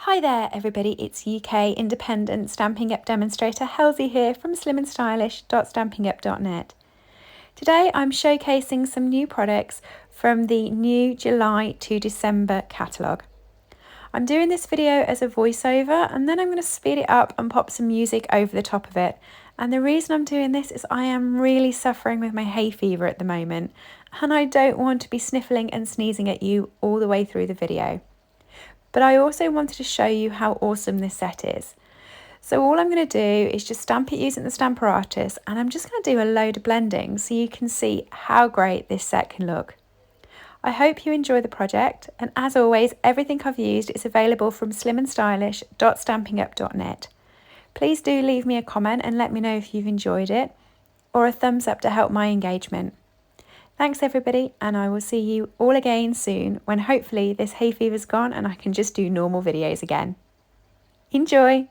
Hi there everybody, it's UK independent Stampin' Up demonstrator Helzie here from slimandstylish.stampingup.net. Today I'm showcasing some new products from the new July to December catalogue. I'm doing this video as a voiceover and then I'm going to speed it up and pop some music over the top of it. And the reason I'm doing this is I am really suffering with my hay fever at the moment and I don't want to be sniffling and sneezing at you all the way through the video. But I also wanted to show you how awesome this set is. So all I'm going to do is just stamp it using the Stamparatus, and I'm just going to do a load of blending so you can see how great this set can look. I hope you enjoy the project, and as always, everything I've used is available from slimandstylish.stampingup.net. Please do leave me a comment and let me know if you've enjoyed it, or a thumbs up to help my engagement. Thanks everybody, and I will see you all again soon when hopefully this hay fever's gone and I can just do normal videos again. Enjoy!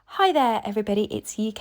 Hi there everybody, it's UK